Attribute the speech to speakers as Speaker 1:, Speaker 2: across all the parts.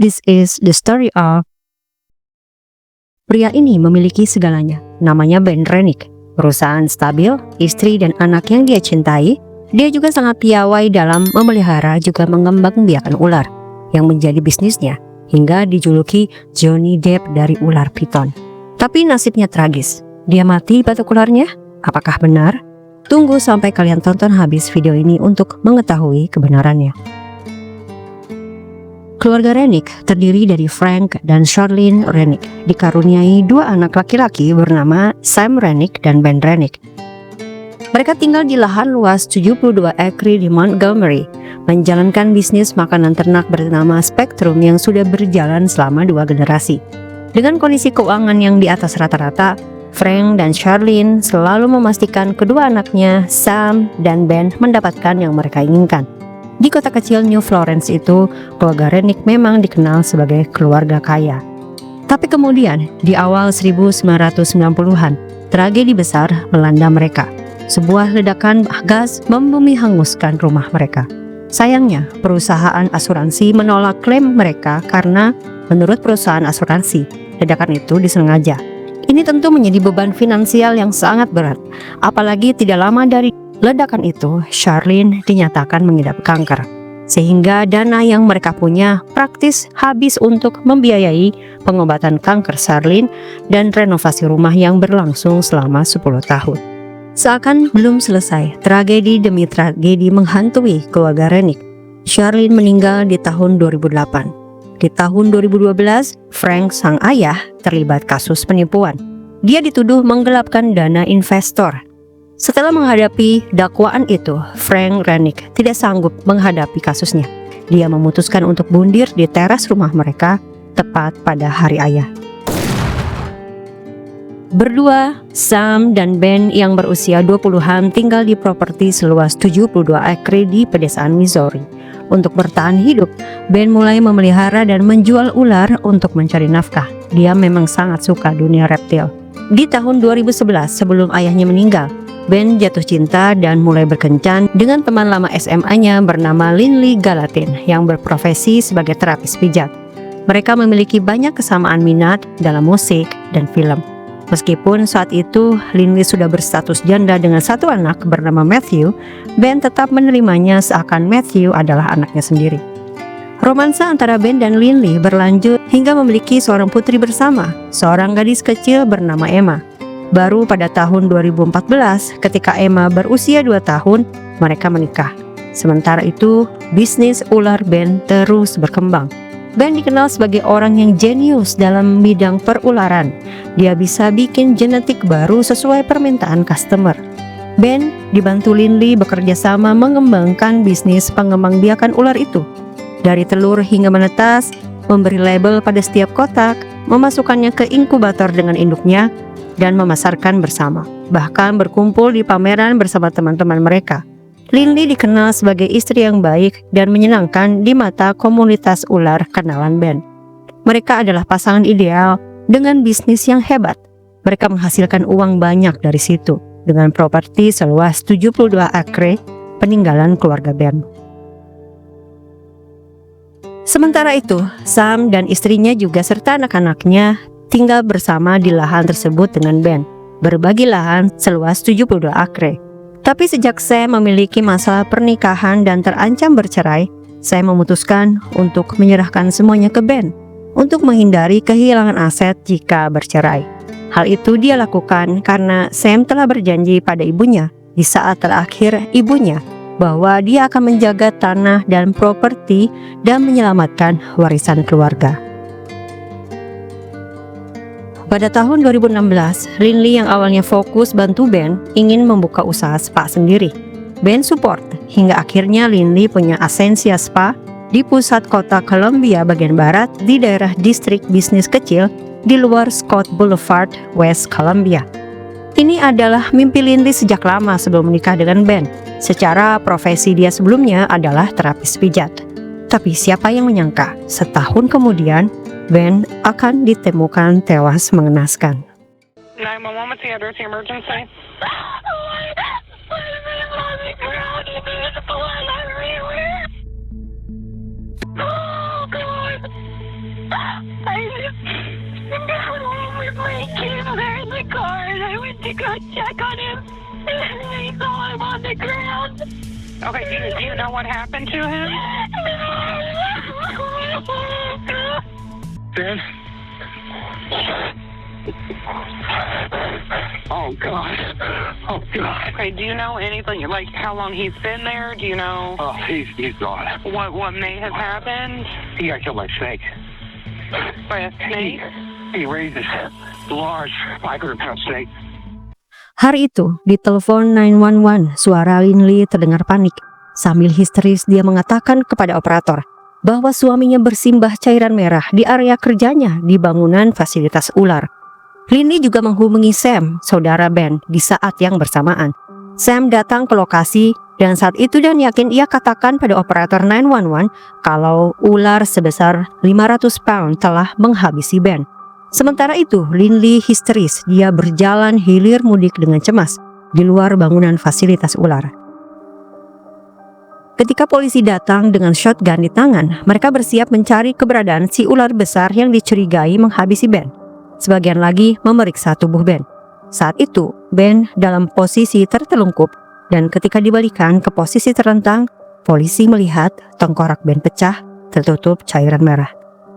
Speaker 1: This is the story of... Pria ini memiliki segalanya. Namanya Ben Renick. Perusahaan stabil, istri dan anak yang dia cintai. Dia juga sangat piawai dalam memelihara juga mengembangbiakan ular yang menjadi bisnisnya, hingga dijuluki Johnny Depp dari ular piton. Tapi nasibnya tragis. Dia mati batuk ularnya? Apakah benar? Tunggu sampai kalian tonton habis video ini untuk mengetahui kebenarannya. Keluarga Renick terdiri dari Frank dan Charlene Renick, dikaruniai dua anak laki-laki bernama Sam Renick dan Ben Renick. Mereka tinggal di lahan luas 72 ekri di Montgomery, menjalankan bisnis makanan ternak bernama Spectrum yang sudah berjalan selama 2 generasi. Dengan kondisi keuangan yang di atas rata-rata, Frank dan Charlene selalu memastikan kedua anaknya, Sam dan Ben, mendapatkan yang mereka inginkan. Di kota kecil New Florence itu, keluarga Renick memang dikenal sebagai keluarga kaya. Tapi kemudian, di awal 1990-an, tragedi besar melanda mereka. Sebuah ledakan gas membumi hanguskan rumah mereka. Sayangnya, perusahaan asuransi menolak klaim mereka karena menurut perusahaan asuransi, ledakan itu disengaja. Ini tentu menjadi beban finansial yang sangat berat, apalagi tidak lama dari ledakan itu, Charlene dinyatakan mengidap kanker. Sehingga dana yang mereka punya praktis habis untuk membiayai pengobatan kanker Charlene dan renovasi rumah yang berlangsung selama 10 tahun. Seakan belum selesai, tragedi demi tragedi menghantui keluarga Renick. Charlene meninggal di tahun 2008. Di tahun 2012, Frank sang ayah terlibat kasus penipuan. Dia dituduh menggelapkan dana investor. Setelah menghadapi dakwaan itu, Frank Renick tidak sanggup menghadapi kasusnya. Dia memutuskan untuk bundir di teras rumah mereka tepat pada hari ayah. Berdua, Sam dan Ben yang berusia 20-an tinggal di properti seluas 72 ekri di pedesaan Missouri. Untuk bertahan hidup, Ben mulai memelihara dan menjual ular untuk mencari nafkah. Dia memang sangat suka dunia reptil. Di tahun 2011, sebelum ayahnya meninggal, Ben jatuh cinta dan mulai berkencan dengan teman lama SMA-nya bernama Linley Gallatin yang berprofesi sebagai terapis pijat. Mereka memiliki banyak kesamaan minat dalam musik dan film. Meskipun saat itu Linley sudah berstatus janda dengan satu anak bernama Matthew, Ben tetap menerimanya seakan Matthew adalah anaknya sendiri. Romansa antara Ben dan Linley berlanjut hingga memiliki seorang putri bersama, seorang gadis kecil bernama Emma. Baru pada tahun 2014, ketika Emma berusia 2 tahun, mereka menikah. Sementara itu, bisnis ular Ben terus berkembang. Ben dikenal sebagai orang yang jenius dalam bidang perularan. Dia bisa bikin genetik baru sesuai permintaan customer. Ben dibantu Linley bekerja sama mengembangkan bisnis pengembangbiakan ular itu. Dari telur hingga menetas, memberi label pada setiap kotak, memasukkannya ke inkubator dengan induknya, dan memasarkan bersama, bahkan berkumpul di pameran bersama teman-teman mereka. Linley dikenal sebagai istri yang baik dan menyenangkan di mata komunitas ular kenalan Ben. Mereka adalah pasangan ideal dengan bisnis yang hebat. Mereka menghasilkan uang banyak dari situ dengan properti seluas 72 akre peninggalan keluarga Ben. Sementara itu, Sam dan istrinya juga serta anak-anaknya tinggal bersama di lahan tersebut dengan Ben, berbagi lahan seluas 72 akre. Tapi sejak Sam memiliki masalah pernikahan dan terancam bercerai, Sam memutuskan untuk menyerahkan semuanya ke Ben untuk menghindari kehilangan aset jika bercerai. Hal itu dia lakukan karena Sam telah berjanji pada ibunya di saat terakhir ibunya bahwa dia akan menjaga tanah dan properti dan menyelamatkan warisan keluarga. Pada tahun 2016, Linley yang awalnya fokus bantu Ben ingin membuka usaha spa sendiri. Ben support hingga akhirnya Linley punya Ascensia Spa di pusat kota Columbia bagian barat di daerah distrik bisnis kecil di luar Scott Boulevard, West Columbia. Ini adalah mimpi Linley sejak lama sebelum menikah dengan Ben. Secara profesi dia sebelumnya adalah terapis pijat. Tapi siapa yang menyangka setahun kemudian Ben akan ditemukan tewas mengenaskan.
Speaker 2: 911, what's the address, the emergency? the car and I went to go check on him. And I saw him on the ground. Okay, do you know what happened to him?
Speaker 3: Ben? Oh, God. Oh, God.
Speaker 2: Okay, do you know anything, like how long he's been there? Do you know
Speaker 3: Oh, he's gone.
Speaker 2: what may have happened?
Speaker 3: He got killed by a snake.
Speaker 2: By a snake?
Speaker 3: He raised this large 500-pound snake.
Speaker 1: Hari itu, di telepon 911, suara Linley terdengar panik. Sambil histeris, dia mengatakan kepada operator bahwa suaminya bersimbah cairan merah di area kerjanya di bangunan fasilitas ular. Linley juga menghubungi Sam, saudara Ben, di saat yang bersamaan. Sam datang ke lokasi dan saat itu Dan yakin ia katakan pada operator 911 kalau ular sebesar 500 pound telah menghabisi Ben. Sementara itu, Linley histeris. Dia berjalan hilir mudik dengan cemas di luar bangunan fasilitas ular. Ketika polisi datang dengan shotgun di tangan, mereka bersiap mencari keberadaan si ular besar yang dicurigai menghabisi Ben. Sebagian lagi memeriksa tubuh Ben. Saat itu, Ben dalam posisi tertelungkup dan ketika dibalikan ke posisi terlentang, polisi melihat tengkorak Ben pecah, tertutup cairan merah.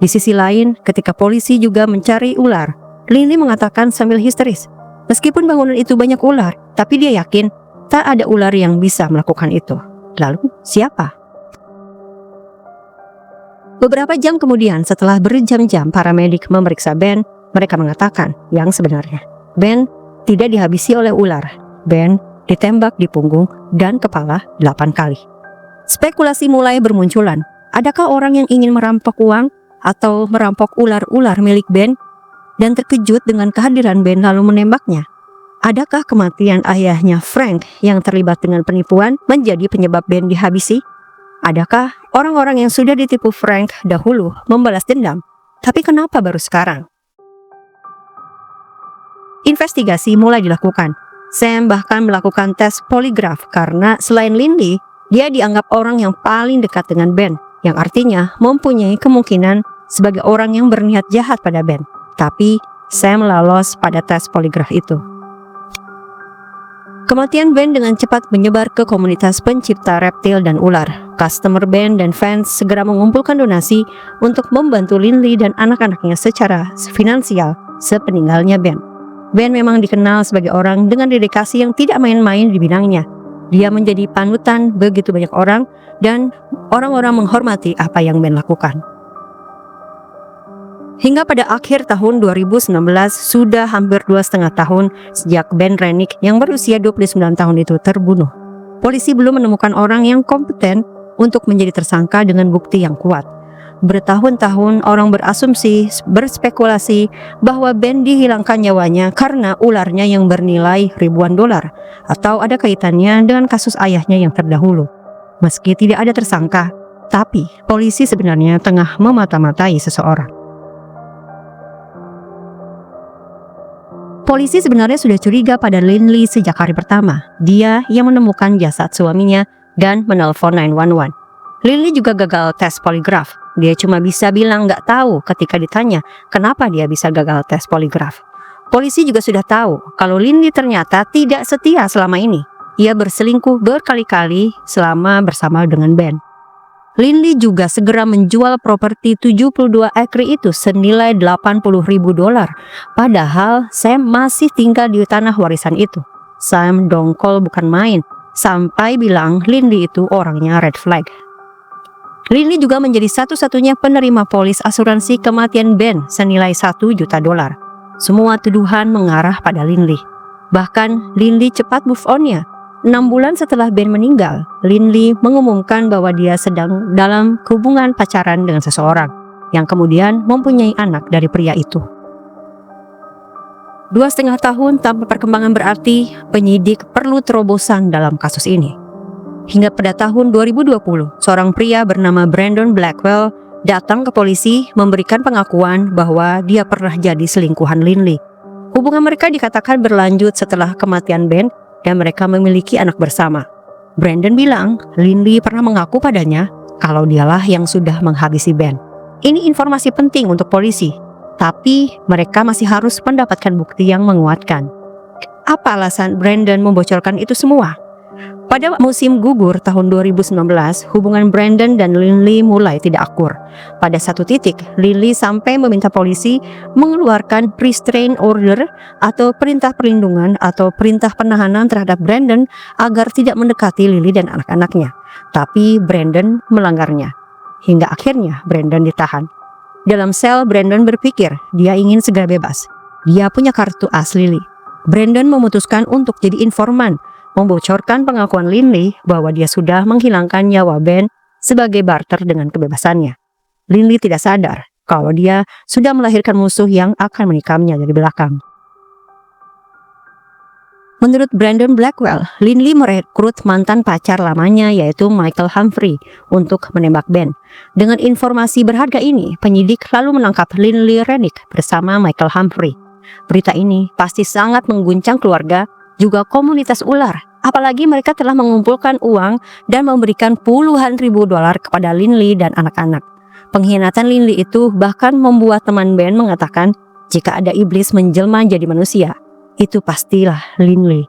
Speaker 1: Di sisi lain, ketika polisi juga mencari ular, Linley mengatakan sambil histeris, meskipun bangunan itu banyak ular, tapi dia yakin tak ada ular yang bisa melakukan itu. Lalu, siapa? Beberapa jam kemudian, setelah berjam-jam paramedik memeriksa Ben, mereka mengatakan yang sebenarnya. Ben tidak dihabisi oleh ular. Ben ditembak di punggung dan kepala 8 kali. Spekulasi mulai bermunculan. Adakah orang yang ingin merampok uang atau merampok ular-ular milik Ben dan terkejut dengan kehadiran Ben lalu menembaknya? Adakah kematian ayahnya Frank yang terlibat dengan penipuan menjadi penyebab Ben dihabisi? Adakah orang-orang yang sudah ditipu Frank dahulu membalas dendam? Tapi kenapa baru sekarang? Investigasi mulai dilakukan. Sam bahkan melakukan tes poligraf karena selain Linley, dia dianggap orang yang paling dekat dengan Ben, yang artinya mempunyai kemungkinan sebagai orang yang berniat jahat pada Ben. Tapi Sam lolos pada tes poligraf itu. Kematian Ben dengan cepat menyebar ke komunitas pencipta reptil dan ular. Customer Ben dan fans segera mengumpulkan donasi untuk membantu Linley dan anak-anaknya secara finansial sepeninggalnya Ben. Ben memang dikenal sebagai orang dengan dedikasi yang tidak main-main di bidangnya. Dia menjadi panutan begitu banyak orang dan orang-orang menghormati apa yang Ben lakukan. Hingga pada akhir tahun 2019, sudah hampir 2,5 tahun sejak Ben Renick yang berusia 29 tahun itu terbunuh. Polisi belum menemukan orang yang kompeten untuk menjadi tersangka dengan bukti yang kuat. Bertahun-tahun orang berspekulasi bahwa Ben dihilangkan nyawanya karena ularnya yang bernilai ribuan dolar atau ada kaitannya dengan kasus ayahnya yang terdahulu. Meski tidak ada tersangka, tapi polisi sebenarnya tengah memata-matai seseorang. Polisi sebenarnya sudah curiga pada Linley sejak hari pertama. Dia yang menemukan jasad suaminya dan menelpon 911. Linley juga gagal tes poligraf. Dia cuma bisa bilang nggak tahu ketika ditanya kenapa dia bisa gagal tes poligraf. Polisi juga sudah tahu kalau Linley ternyata tidak setia selama ini. Ia berselingkuh berkali-kali selama bersama dengan Ben. Linley juga segera menjual properti 72 acre itu senilai $80.000. Padahal Sam masih tinggal di tanah warisan itu. Sam dongkol bukan main, sampai bilang Linley itu orangnya red flag. Linley juga menjadi satu-satunya penerima polis asuransi kematian Ben senilai $1 juta. Semua tuduhan mengarah pada Linley. Bahkan Linley cepat move on-nya. 6 bulan setelah Ben meninggal, Linley mengumumkan bahwa dia sedang dalam hubungan pacaran dengan seseorang yang kemudian mempunyai anak dari pria itu. 2,5 tahun tanpa perkembangan berarti penyidik perlu terobosan dalam kasus ini. Hingga pada tahun 2020, seorang pria bernama Brandon Blackwell datang ke polisi memberikan pengakuan bahwa dia pernah jadi selingkuhan Linley. Hubungan mereka dikatakan berlanjut setelah kematian Ben dan mereka memiliki anak bersama. Brandon bilang Linley pernah mengaku padanya kalau dialah yang sudah menghabisi Ben. Ini informasi penting untuk polisi. Tapi mereka masih harus mendapatkan bukti yang menguatkan. Apa alasan Brandon membocorkan itu semua? Pada musim gugur tahun 2019, hubungan Brandon dan Lynley mulai tidak akur. Pada satu titik, Lynley sampai meminta polisi mengeluarkan restraint order atau perintah perlindungan atau perintah penahanan terhadap Brandon agar tidak mendekati Lily dan anak-anaknya. Tapi Brandon melanggarnya. Hingga akhirnya Brandon ditahan. Dalam sel, Brandon berpikir dia ingin segera bebas. Dia punya kartu as Lily. Brandon memutuskan untuk jadi informan, membocorkan pengakuan Lynley bahwa dia sudah menghilangkan nyawa Ben sebagai barter dengan kebebasannya. Lynley tidak sadar kalau dia sudah melahirkan musuh yang akan menikamnya dari belakang. Menurut Brandon Blackwell, Lynley merekrut mantan pacar lamanya yaitu Michael Humphrey untuk menembak Ben. Dengan informasi berharga ini, penyidik lalu menangkap Lynley Rennick bersama Michael Humphrey. Berita ini pasti sangat mengguncang keluarga, juga komunitas ular. Apalagi mereka telah mengumpulkan uang dan memberikan puluhan ribu dolar kepada Lynley dan anak-anak. Pengkhianatan Lynley itu bahkan membuat teman Ben mengatakan jika ada iblis menjelma jadi manusia, itu pastilah Lynley.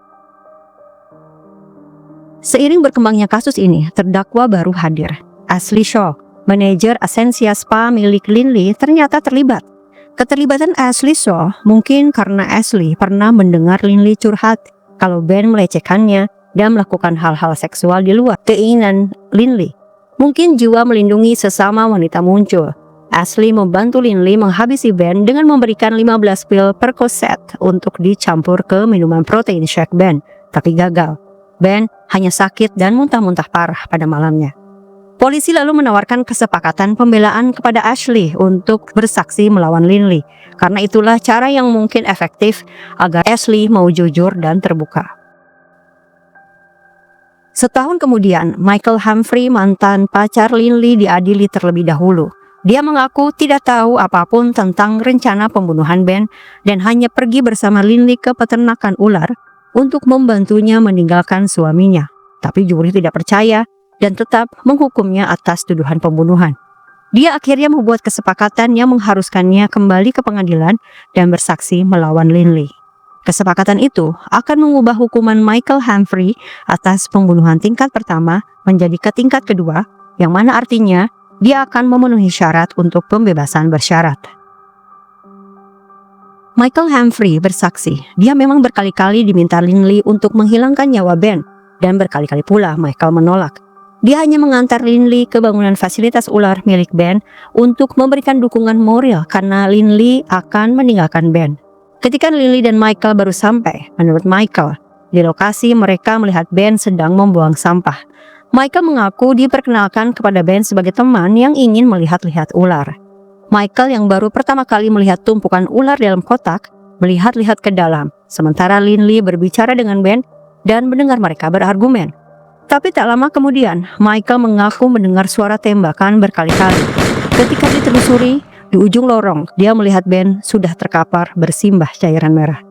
Speaker 1: Seiring berkembangnya kasus ini, terdakwa baru hadir. Ashley Shaw, manajer Ascensia Spa milik Lynley, ternyata terlibat. Keterlibatan Ashley Shaw mungkin karena Ashley pernah mendengar Lynley curhat kalau Ben melecehkannya dan melakukan hal-hal seksual di luar keinginan Lynley. Mungkin jiwa melindungi sesama wanita muncul. Ashley membantu Lynley menghabisi Ben dengan memberikan 15 pil Percocet untuk dicampur ke minuman protein shake Ben, tapi gagal. Ben hanya sakit dan muntah-muntah parah pada malamnya. Polisi lalu menawarkan kesepakatan pembelaan kepada Ashley untuk bersaksi melawan Lynley. Karena itulah cara yang mungkin efektif agar Ashley mau jujur dan terbuka. Setahun kemudian, Michael Humphrey, mantan pacar Lynley, diadili terlebih dahulu. Dia mengaku tidak tahu apapun tentang rencana pembunuhan Ben dan hanya pergi bersama Lynley ke peternakan ular untuk membantunya meninggalkan suaminya. Tapi juri tidak percaya dan tetap menghukumnya atas tuduhan pembunuhan. Dia akhirnya membuat kesepakatan yang mengharuskannya kembali ke pengadilan dan bersaksi melawan Lynley. Kesepakatan itu akan mengubah hukuman Michael Humphrey atas pembunuhan tingkat pertama menjadi ke tingkat kedua, yang mana artinya dia akan memenuhi syarat untuk pembebasan bersyarat. Michael Humphrey bersaksi, dia memang berkali-kali diminta Lynley untuk menghilangkan nyawa Ben, dan berkali-kali pula Michael menolak. Dia hanya mengantar Lynley ke bangunan fasilitas ular milik Ben untuk memberikan dukungan moral karena Lynley akan meninggalkan Ben. Ketika Lynley dan Michael baru sampai, menurut Michael, di lokasi mereka melihat Ben sedang membuang sampah. Michael mengaku diperkenalkan kepada Ben sebagai teman yang ingin melihat-lihat ular. Michael yang baru pertama kali melihat tumpukan ular dalam kotak, melihat-lihat ke dalam, sementara Lynley berbicara dengan Ben dan mendengar mereka berargumen. Tapi tak lama kemudian, Michael mengaku mendengar suara tembakan berkali-kali. Ketika ditelusuri, di ujung lorong, dia melihat Ben sudah terkapar bersimbah cairan merah.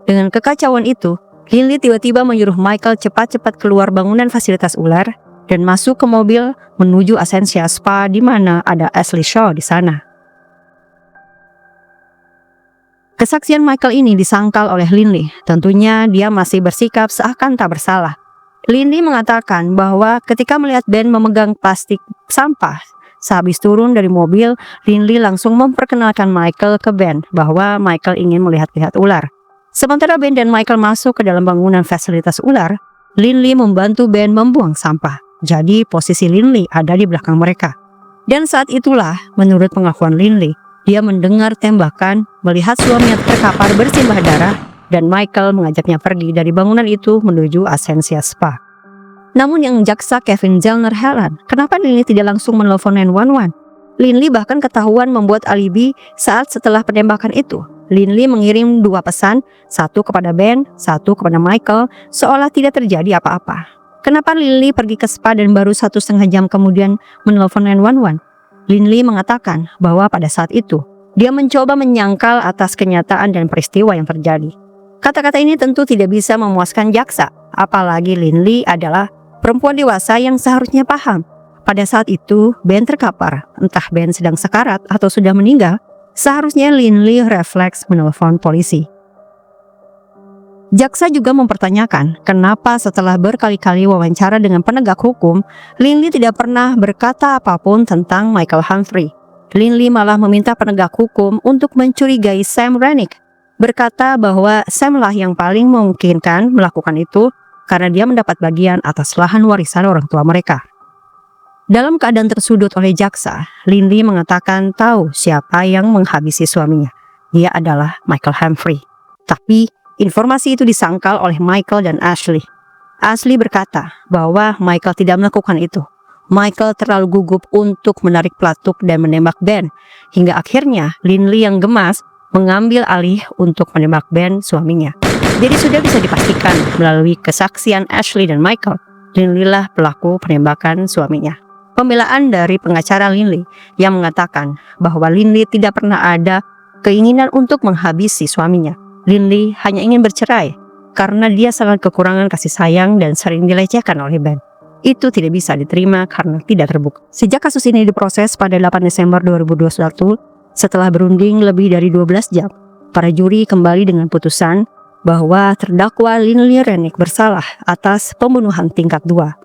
Speaker 1: Dengan kekacauan itu, Lynley tiba-tiba menyuruh Michael cepat-cepat keluar bangunan fasilitas ular dan masuk ke mobil menuju Ascensia Spa di mana ada Ashley Shaw di sana. Kesaksian Michael ini disangkal oleh Lynley. Tentunya dia masih bersikap seakan tak bersalah. Lynley mengatakan bahwa ketika melihat Ben memegang plastik sampah, sehabis turun dari mobil, Lynley langsung memperkenalkan Michael ke Ben bahwa Michael ingin melihat-lihat ular. Sementara Ben dan Michael masuk ke dalam bangunan fasilitas ular, Lynley membantu Ben membuang sampah. Jadi posisi Lynley ada di belakang mereka. Dan saat itulah, menurut pengakuan Lynley, dia mendengar tembakan, melihat suaminya terkapar bersimbah darah, dan Michael mengajaknya pergi dari bangunan itu menuju Ascensia Spa. Namun yang jaksa Kevin Zellner heran, kenapa Lynley tidak langsung menelpon 911? Lynley bahkan ketahuan membuat alibi saat setelah penembakan itu. Lynley mengirim 2 pesan, satu kepada Ben, satu kepada Michael, seolah tidak terjadi apa-apa. Kenapa Lynley pergi ke spa dan baru 1,5 jam kemudian menelpon 911? Lynley mengatakan bahwa pada saat itu, dia mencoba menyangkal atas kenyataan dan peristiwa yang terjadi. Kata-kata ini tentu tidak bisa memuaskan jaksa, apalagi Lynley adalah perempuan dewasa yang seharusnya paham. Pada saat itu, Ben terkapar, entah Ben sedang sekarat atau sudah meninggal, Seharusnya Lindley refleks menelpon polisi. Jaksa juga mempertanyakan kenapa setelah berkali-kali wawancara dengan penegak hukum, Lindley tidak pernah berkata apapun tentang Michael Humphrey. Lindley malah meminta penegak hukum untuk mencurigai Sam Rennick, berkata bahwa Sam lah yang paling memungkinkan melakukan itu karena dia mendapat bagian atas lahan warisan orang tua mereka. Dalam keadaan tersudut oleh jaksa, Lindley mengatakan tahu siapa yang menghabisi suaminya. Dia adalah Michael Humphrey. Tapi informasi itu disangkal oleh Michael dan Ashley. Ashley berkata bahwa Michael tidak melakukan itu. Michael terlalu gugup untuk menarik pelatuk dan menembak Ben. Hingga akhirnya Lindley yang gemas mengambil alih untuk menembak Ben, suaminya. Jadi sudah bisa dipastikan melalui kesaksian Ashley dan Michael, Lindley lah pelaku penembakan suaminya. Pembelaan dari pengacara Lindley yang mengatakan bahwa Lindley tidak pernah ada keinginan untuk menghabisi suaminya. Lindley hanya ingin bercerai karena dia sangat kekurangan kasih sayang dan sering dilecehkan oleh Ben. Itu tidak bisa diterima karena tidak terbukti. Sejak kasus ini diproses pada 8 Desember 2021, setelah berunding lebih dari 12 jam, para juri kembali dengan putusan bahwa terdakwa Lindley Rennick bersalah atas pembunuhan tingkat 2.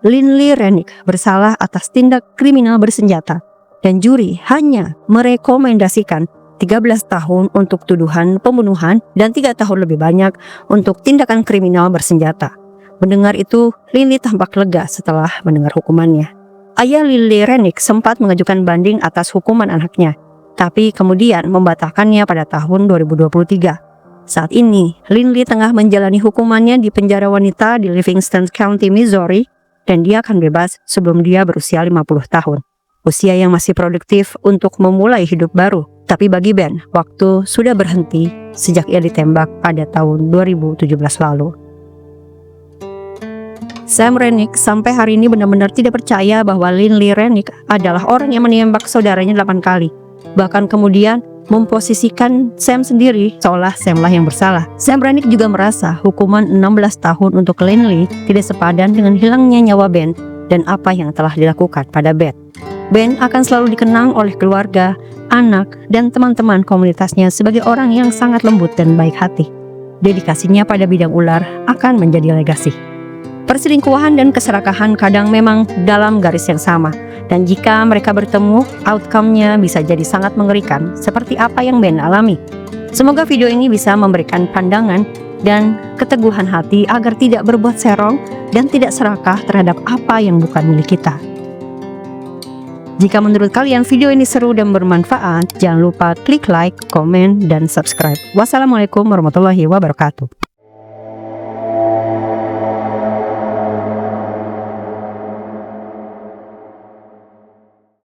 Speaker 1: Lindley Rennick bersalah atas tindak kriminal bersenjata dan juri hanya merekomendasikan 13 tahun untuk tuduhan pembunuhan dan 3 tahun lebih banyak untuk tindakan kriminal bersenjata. Mendengar itu, Lindley tampak lega setelah mendengar hukumannya. Ayah Lindley Rennick sempat mengajukan banding atas hukuman anaknya, tapi kemudian membatalkannya pada tahun 2023. Saat ini, Lindley tengah menjalani hukumannya di penjara wanita di Livingston County, Missouri, dan dia akan bebas sebelum dia berusia 50 tahun. Usia yang masih produktif untuk memulai hidup baru. Tapi bagi Ben, waktu sudah berhenti sejak ia ditembak pada tahun 2017 lalu. Sam Rennick sampai hari ini benar-benar tidak percaya bahwa Lindley Rennick adalah orang yang menembak saudaranya 8 kali. Bahkan kemudian memposisikan Sam sendiri seolah Sam lah yang bersalah. Sam Rennick juga merasa hukuman 16 tahun untuk Lindley tidak sepadan dengan hilangnya nyawa Ben dan apa yang telah dilakukan pada Ben. Ben akan selalu dikenang oleh keluarga, anak, dan teman-teman komunitasnya sebagai orang yang sangat lembut dan baik hati. Dedikasinya pada bidang ular akan menjadi legasi. Perselingkuhan dan keserakahan kadang memang dalam garis yang sama, dan jika mereka bertemu, outcome-nya bisa jadi sangat mengerikan, seperti apa yang Ben alami. Semoga video ini bisa memberikan pandangan dan keteguhan hati agar tidak berbuat serong dan tidak serakah terhadap apa yang bukan milik kita. Jika menurut kalian video ini seru dan bermanfaat, jangan lupa klik like, komen, dan subscribe. Wassalamualaikum warahmatullahi wabarakatuh.